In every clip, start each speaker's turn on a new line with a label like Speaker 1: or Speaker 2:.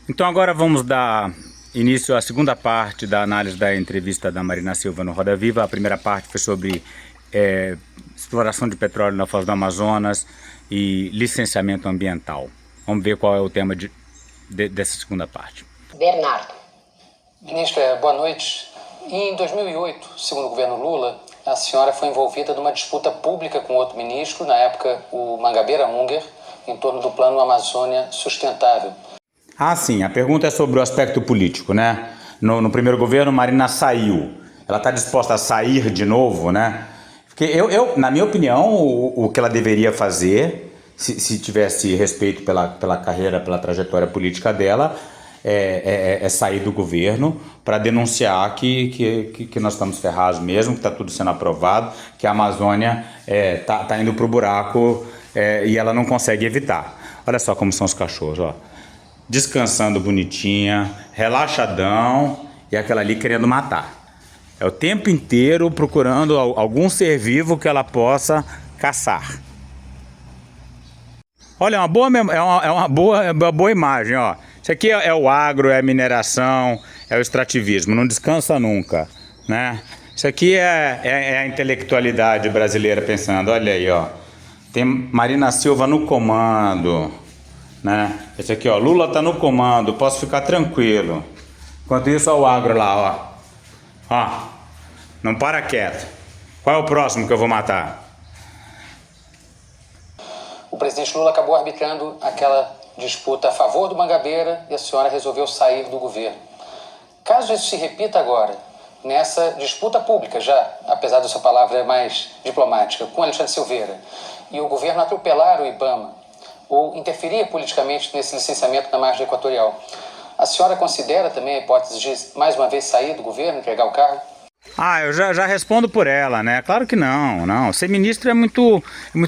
Speaker 1: Então agora vamos dar início à segunda parte da análise da entrevista da Marina Silva no Roda Viva. A primeira parte foi sobre exploração de petróleo na Foz do Amazonas e licenciamento ambiental. Vamos ver qual é o tema dessa segunda parte.
Speaker 2: Bernardo.
Speaker 3: Ministra, boa noite. Em 2008, segundo o governo Lula, a senhora foi envolvida numa disputa pública com outro ministro, na época o Mangabeira Unger, em torno do Plano Amazônia Sustentável.
Speaker 1: Ah, sim. A pergunta é sobre o aspecto político, né? No primeiro governo, Marina saiu. Ela está disposta a sair de novo, né? Porque na minha opinião, o que ela deveria fazer, se tivesse respeito pela carreira, pela trajetória política dela, é sair do governo para denunciar que nós estamos ferrados mesmo, que está tudo sendo aprovado, que a Amazônia tá indo para o buraco e ela não consegue evitar. Olha só como são os cachorros, ó. Descansando bonitinha, relaxadão, e aquela ali querendo matar. É o tempo inteiro procurando algum ser vivo que ela possa caçar. Olha, é uma boa imagem, ó. Isso aqui é o agro, é a mineração, é o extrativismo, não descansa nunca, né? Isso aqui é a intelectualidade brasileira pensando, olha aí, ó. Tem Marina Silva no comando, né? Esse aqui, ó, Lula tá no comando, posso ficar tranquilo. Enquanto isso, ó, o agro lá, ó, não para quieto. Qual é o próximo que eu vou matar?
Speaker 3: O presidente Lula acabou arbitrando aquela disputa a favor do Mangabeira e a senhora resolveu sair do governo. Caso isso se repita agora, nessa disputa pública já, apesar da sua palavra mais diplomática, com Alexandre Silveira, e o governo atropelar o IBAMA, ou interferir politicamente nesse licenciamento na margem equatorial, a senhora considera também a hipótese de, mais uma vez, sair do governo, entregar o cargo?
Speaker 1: Ah, eu já respondo por ela, né? Claro que não. Ser ministro é muito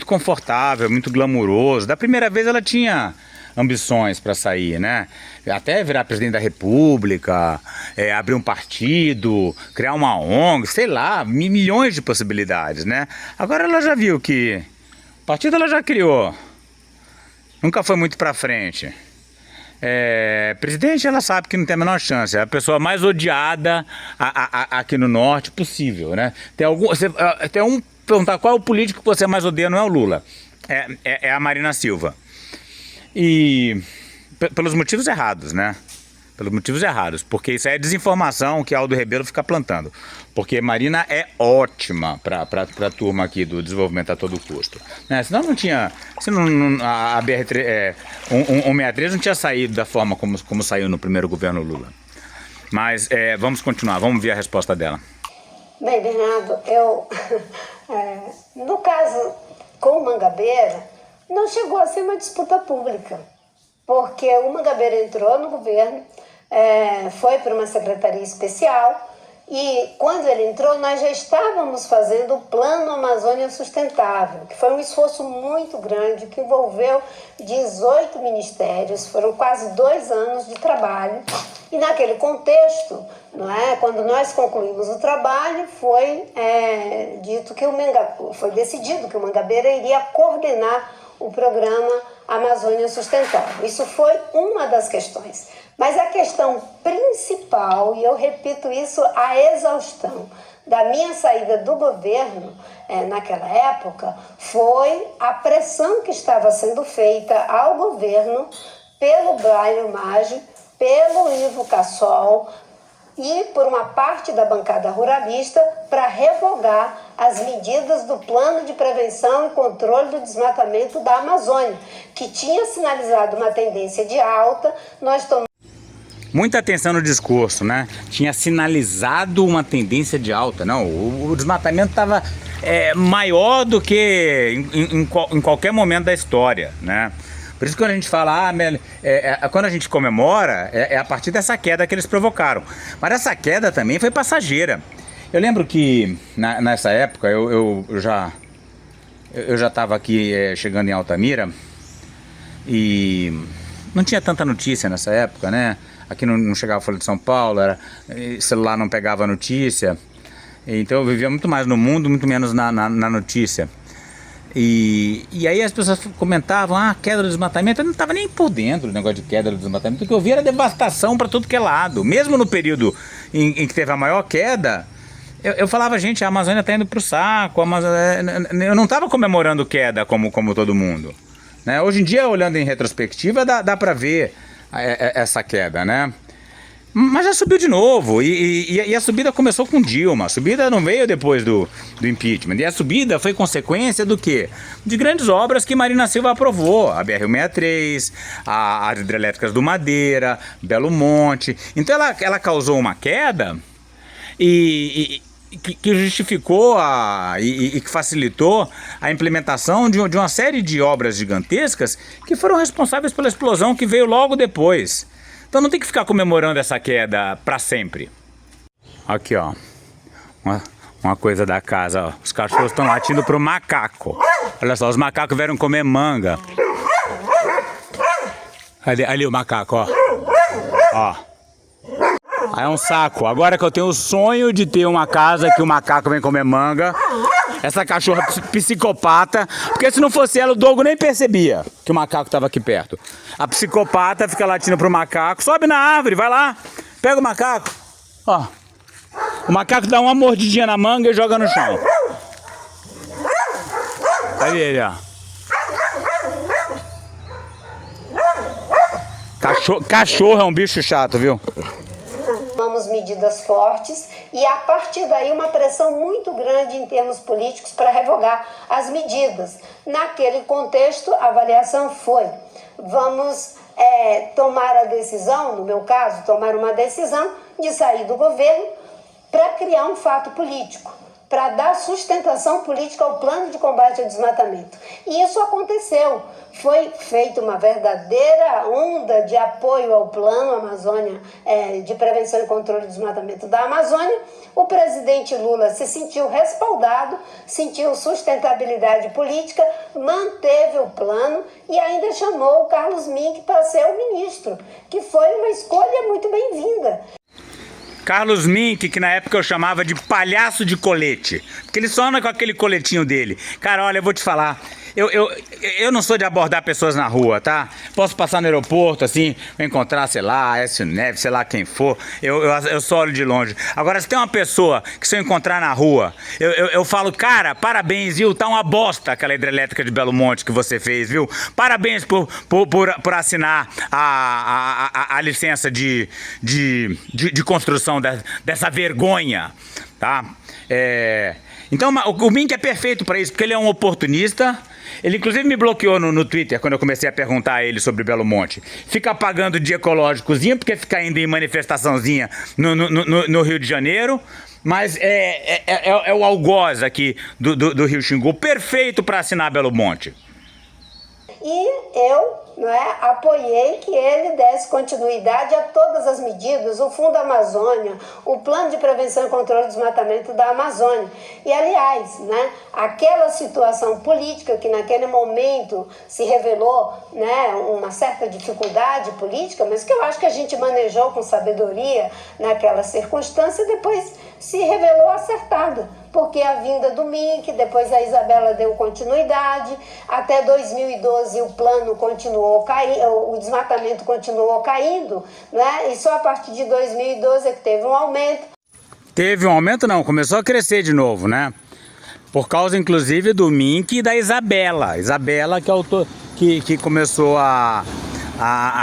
Speaker 1: confortável, muito glamuroso. Da primeira vez ela tinha ambições para sair, né? Até virar presidente da República, abrir um partido, criar uma ONG, sei lá, milhões de possibilidades, né? Agora ela já viu que o partido ela já criou. Nunca foi muito pra frente. Presidente, ela sabe que não tem a menor chance. É a pessoa mais odiada aqui no norte possível, né? Tem um perguntar qual é o político que você mais odeia, não é o Lula. É a Marina Silva. E pelos motivos errados, né? Pelos motivos errados, porque isso é desinformação que Aldo Rebelo fica plantando. Porque Marina é ótima para a turma aqui do desenvolvimento a todo custo. Né? Senão não tinha. A BR 163 não tinha saído da forma como saiu no primeiro governo Lula. Mas vamos continuar, vamos ver a resposta dela.
Speaker 2: Bem, Bernardo, no caso com o Mangabeira, não chegou a ser uma disputa pública. Porque o Mangabeira entrou no governo, foi para uma secretaria especial e quando ele entrou nós já estávamos fazendo o Plano Amazônia Sustentável, que foi um esforço muito grande, que envolveu 18 ministérios, foram quase 2 anos de trabalho e naquele contexto, quando nós concluímos o trabalho, foi decidido que o Mangabeira iria coordenar o programa Amazônia Sustentável. Isso foi uma das questões. Mas a questão principal, e eu repito isso à exaustão, da minha saída do governo naquela época, foi a pressão que estava sendo feita ao governo pelo Braulio Maggi, pelo Ivo Cassol e por uma parte da bancada ruralista para revogar as medidas do Plano de Prevenção e Controle do Desmatamento da Amazônia, que tinha sinalizado uma tendência de alta. Nós tomamos
Speaker 1: muita atenção no discurso, né? Tinha sinalizado uma tendência de alta. Não, o desmatamento estava maior do que em qualquer momento da história, né? Por isso que quando a gente fala, quando a gente comemora, é a partir dessa queda que eles provocaram. Mas essa queda também foi passageira. Eu lembro que nessa época eu já estava aqui chegando em Altamira e não tinha tanta notícia nessa época, né? Aqui não chegava a Folha de São Paulo, celular não pegava notícia. Então eu vivia muito mais no mundo, muito menos na notícia. E aí as pessoas comentavam, queda do desmatamento. Eu não estava nem por dentro do negócio de queda do desmatamento. O que eu via era devastação para tudo que é lado. Mesmo no período em que teve a maior queda, eu falava, gente, a Amazônia está indo para o saco. Eu não estava comemorando queda como todo mundo, né? Hoje em dia, olhando em retrospectiva, dá para ver essa queda, né? Mas já subiu de novo, e a subida começou com Dilma. A subida não veio depois do impeachment. E a subida foi consequência do quê? De grandes obras que Marina Silva aprovou. A BR-163, as hidrelétricas do Madeira, Belo Monte. Então ela causou uma queda que justificou e que facilitou a implementação de uma série de obras gigantescas que foram responsáveis pela explosão que veio logo depois. Então não tem que ficar comemorando essa queda para sempre. Aqui, ó, uma coisa da casa, ó. Os cachorros estão latindo pro macaco. Olha só, os macacos vieram comer manga. Ali o macaco, ó. Aí é um saco. Agora que eu tenho o sonho de ter uma casa que o macaco vem comer manga. Essa cachorra psicopata, porque se não fosse ela, o Dogo nem percebia que o macaco estava aqui perto. A psicopata fica latindo pro macaco, sobe na árvore, vai lá, pega o macaco. Ó, o macaco dá uma mordidinha na manga e joga no chão. Aí ele, ó. Cachorro é um bicho chato, viu?
Speaker 2: Tomamos medidas fortes e a partir daí uma pressão muito grande em termos políticos para revogar as medidas. Naquele contexto, a avaliação foi: vamos tomar a decisão, no meu caso, tomar uma decisão de sair do governo para criar um fato político, para dar sustentação política ao plano de combate ao desmatamento. E isso aconteceu. Foi feita uma verdadeira onda de apoio ao Plano Amazônia de Prevenção e Controle do Desmatamento da Amazônia. O presidente Lula se sentiu respaldado, sentiu sustentabilidade política, manteve o plano e ainda chamou o Carlos Mink para ser o ministro, que foi uma escolha muito bem-vinda.
Speaker 1: Carlos Mink, que na época eu chamava de palhaço de colete, porque ele só anda com aquele coletinho dele. Cara, olha, eu vou te falar, eu não sou de abordar pessoas na rua, tá? Posso passar no aeroporto, assim, encontrar, sei lá, Aécio Neves, sei lá quem for, eu só olho de longe. Agora, se tem uma pessoa que se eu encontrar na rua, eu falo, cara, parabéns, viu? Tá uma bosta aquela hidrelétrica de Belo Monte que você fez, viu? Parabéns por assinar a licença de construção dessa vergonha, tá? Então o Mink é perfeito para isso, porque ele é um oportunista. Ele inclusive me bloqueou no Twitter quando eu comecei a perguntar a ele sobre Belo Monte. Fica pagando de ecológicozinho, porque fica indo em manifestaçãozinha no Rio de Janeiro. Mas é o algoz aqui do Rio Xingu, perfeito para assinar Belo Monte.
Speaker 2: E eu apoiei que ele desse continuidade a todas as medidas, o Fundo Amazônia, o Plano de Prevenção e Controle do Desmatamento da Amazônia. E, aliás, aquela situação política que naquele momento se revelou uma certa dificuldade política, mas que eu acho que a gente manejou com sabedoria naquela circunstância, depois se revelou acertada. Porque a vinda do Mink, depois a Isabela deu continuidade, até 2012 o plano continuou caindo, o desmatamento continuou caindo, e só a partir de 2012 é que teve um aumento.
Speaker 1: Teve um aumento não, começou a crescer de novo, né? Por causa inclusive do Mink e da Isabela. Isabela que começou a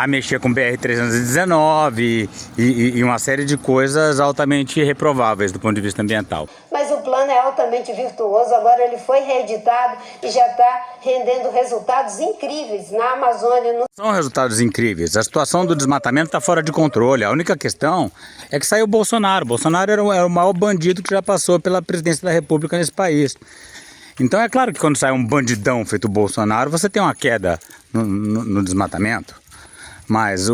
Speaker 1: mexer com BR-319 e uma série de coisas altamente reprováveis do ponto de vista ambiental.
Speaker 2: Mas o plano é altamente virtuoso, agora ele foi reeditado e já está rendendo resultados incríveis na Amazônia.
Speaker 1: São resultados incríveis, a situação do desmatamento está fora de controle, a única questão é que saiu o Bolsonaro. Bolsonaro era o maior bandido que já passou pela presidência da República nesse país. Então é claro que quando sai um bandidão feito Bolsonaro, você tem uma queda no desmatamento. Mas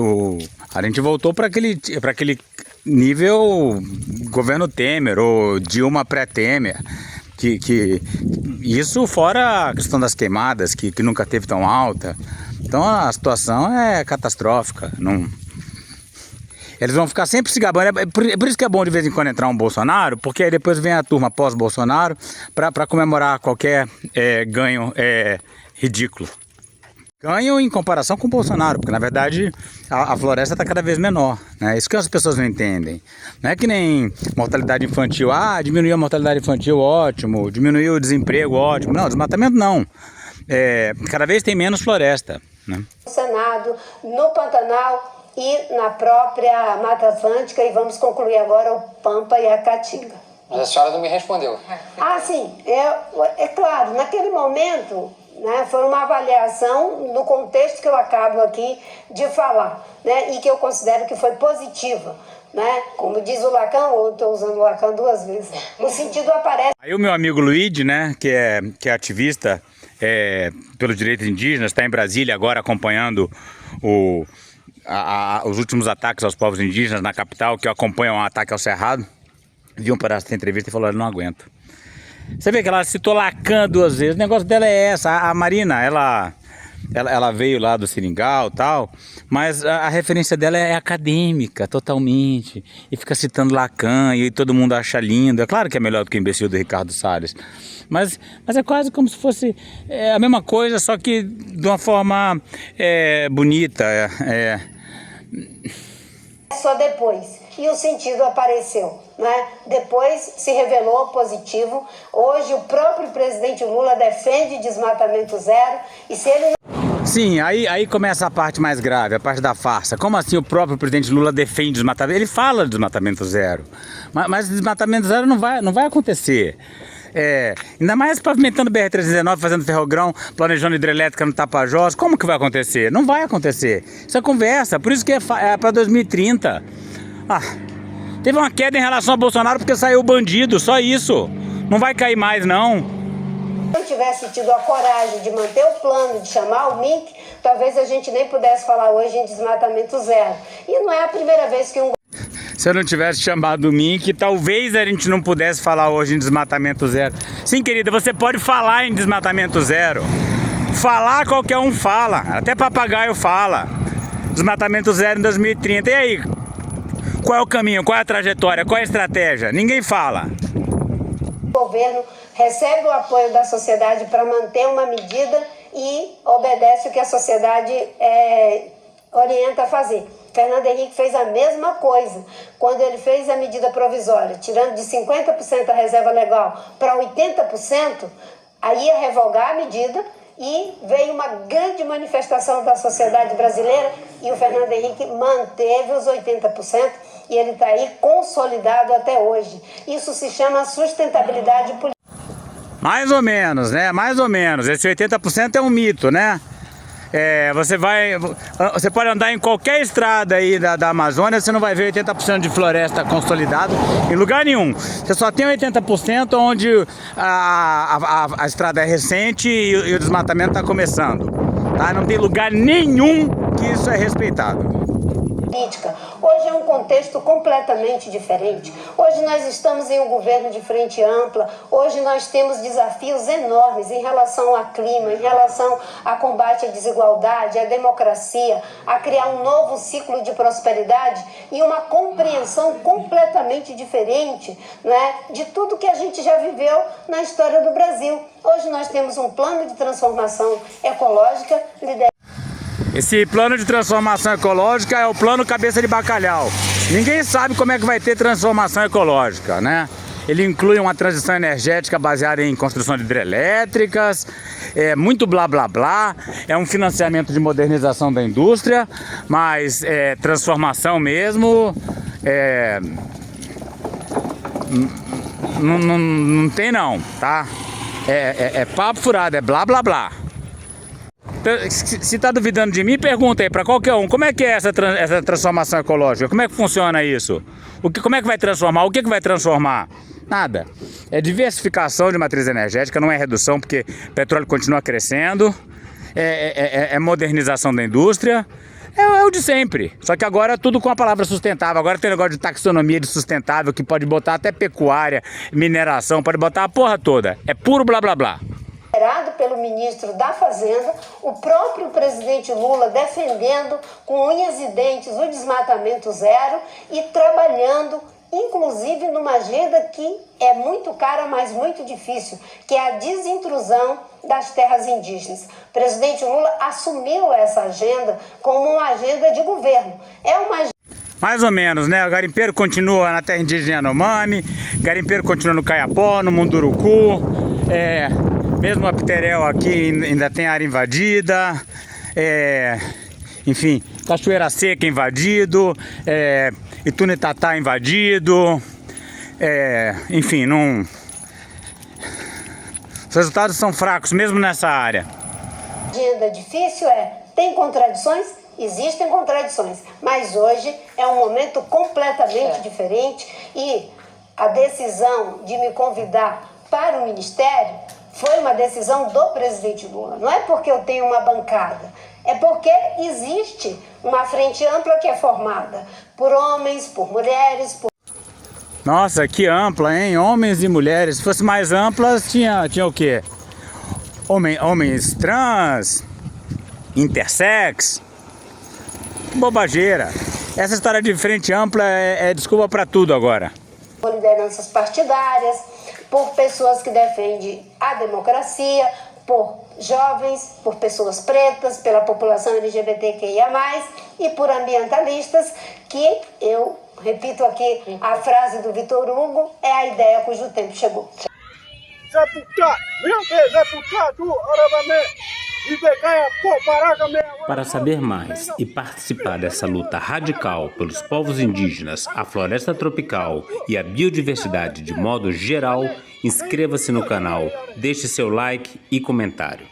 Speaker 1: a gente voltou para aquele nível governo Temer ou Dilma pré-Temer. Que isso fora a questão das queimadas, que nunca teve tão alta. Então a situação é catastrófica. Eles vão ficar sempre se gabando. Por isso que é bom de vez em quando entrar um Bolsonaro, porque aí depois vem a turma pós-Bolsonaro para comemorar qualquer ganho ridículo. Ganho em comparação com o Bolsonaro, porque na verdade a floresta está cada vez menor, né? Isso que as pessoas não entendem. Não é que nem mortalidade infantil. Diminuiu a mortalidade infantil, ótimo. Diminuiu o desemprego, ótimo. Não, desmatamento não. Cada vez tem menos floresta, né?
Speaker 2: No Senado, no Pantanal e na própria Mata Atlântica, e vamos concluir agora o Pampa e a Caatinga.
Speaker 3: Mas a senhora não me respondeu.
Speaker 2: Sim, é claro, naquele momento, né, foi uma avaliação no contexto que eu acabo aqui de falar, né, e que eu considero que foi positiva. Né? Como diz o Lacan, ou estou usando o Lacan duas vezes, o sentido aparece.
Speaker 1: Aí o meu amigo Luigi, né, que é ativista pelos direitos indígenas, está em Brasília agora acompanhando os últimos ataques aos povos indígenas na capital, que acompanham o ataque ao Cerrado. Vi um pedaço da entrevista e falou: eu não aguento. Você vê que ela citou Lacan duas vezes. O negócio dela é essa. A Marina, ela veio lá do Seringal e tal, mas a referência dela é acadêmica, totalmente. E fica citando Lacan e todo mundo acha lindo. É claro que é melhor do que o imbecil do Ricardo Salles. Mas é quase como se fosse a mesma coisa, só que de uma forma bonita.
Speaker 2: Só depois. E o sentido apareceu, né? Depois se revelou positivo. Hoje o próprio presidente Lula defende desmatamento zero. E se ele...
Speaker 1: Sim, aí começa a parte mais grave, a parte da farsa. Como assim o próprio presidente Lula defende desmatamento? Ele fala de desmatamento zero. Mas desmatamento zero não vai acontecer. Ainda mais pavimentando BR-319, fazendo ferrogrão, planejando hidrelétrica no Tapajós. Como que vai acontecer? Não vai acontecer. Isso é conversa, por isso que é para 2030. Teve uma queda em relação ao Bolsonaro porque saiu o bandido, só isso. Não vai cair mais, não.
Speaker 2: Se eu tivesse tido a coragem de manter o plano, de chamar o MINC, talvez a gente nem pudesse falar hoje em desmatamento zero. E não é a primeira vez que
Speaker 1: Se eu não tivesse chamado o MINC, talvez a gente não pudesse falar hoje em desmatamento zero. Sim, querida, você pode falar em desmatamento zero. Falar qualquer um fala, até papagaio fala. Desmatamento zero em 2030. E aí? Qual é o caminho? Qual é a trajetória? Qual é a estratégia? Ninguém fala.
Speaker 2: O governo recebe o apoio da sociedade para manter uma medida e obedece o que a sociedade orienta a fazer. Fernando Henrique fez a mesma coisa quando ele fez a medida provisória, tirando de 50% a reserva legal para 80%, aí ia revogar a medida e veio uma grande manifestação da sociedade brasileira e o Fernando Henrique manteve os 80% e ele está aí consolidado até hoje. Isso se chama sustentabilidade política.
Speaker 1: Mais ou menos, né? Mais ou menos. Esse 80% é um mito, né? Você pode andar em qualquer estrada aí da Amazônia, você não vai ver 80% de floresta consolidado em lugar nenhum. Você só tem 80% onde a estrada é recente e o desmatamento está começando. Tá? Não tem lugar nenhum que isso é respeitado.
Speaker 2: Hoje é um contexto completamente diferente. Hoje nós estamos em um governo de frente ampla. Hoje nós temos desafios enormes em relação ao clima, em relação a combate à desigualdade, à democracia, a criar um novo ciclo de prosperidade e uma compreensão completamente diferente, né, de tudo que a gente já viveu na história do Brasil. Hoje nós temos um plano de transformação ecológica liderado.
Speaker 1: Esse plano de transformação ecológica é o plano cabeça de bacalhau. Ninguém sabe como é que vai ter transformação ecológica, né? Ele inclui uma transição energética baseada em construção de hidrelétricas, muito blá blá blá, é um financiamento de modernização da indústria, mas transformação mesmo, não tem não, tá? É papo furado, é blá blá blá. Se está duvidando de mim, pergunta aí para qualquer um, como é que é essa transformação ecológica? Como é que funciona isso? Como é que vai transformar? O que vai transformar? Nada. É diversificação de matriz energética, não é redução, porque o petróleo continua crescendo, é modernização da indústria, é o de sempre. Só que agora é tudo com a palavra sustentável. Agora tem negócio de taxonomia de sustentável, que pode botar até pecuária, mineração, pode botar a porra toda. É puro blá blá blá.
Speaker 2: Pelo ministro da Fazenda, o próprio presidente Lula defendendo com unhas e dentes o desmatamento zero e trabalhando, inclusive, numa agenda que é muito cara, mas muito difícil, que é a desintrusão das terras indígenas. O presidente Lula assumiu essa agenda como uma agenda de governo. É uma agenda...
Speaker 1: Mais ou menos, né? O garimpeiro continua na terra indígena Yanomami, garimpeiro continua no Caiapó, no Munduruku, mesmo a Piterel aqui ainda tem área invadida, enfim, Cachoeira Seca invadido, Itunitatá invadido, enfim, não... Os resultados são fracos mesmo nessa área.
Speaker 2: Agenda difícil tem contradições? Existem contradições, mas hoje é um momento completamente diferente e a decisão de me convidar para o Ministério foi uma decisão do presidente Lula. Não é porque eu tenho uma bancada, é porque existe uma frente ampla que é formada por homens, por mulheres, por...
Speaker 1: Nossa, que ampla, hein? Homens e mulheres. Se fosse mais ampla, tinha o quê? Homens trans, intersex... Bobageira. Essa história de frente ampla é desculpa para tudo agora.
Speaker 2: Por lideranças partidárias, por pessoas que defendem a democracia, por jovens, por pessoas pretas, pela população LGBTQIA+, e por ambientalistas, que eu repito aqui a frase do Vitor Hugo, é a ideia cujo tempo chegou.
Speaker 4: Para saber mais e participar dessa luta radical pelos povos indígenas, a floresta tropical e a biodiversidade de modo geral, inscreva-se no canal, deixe seu like e comentário.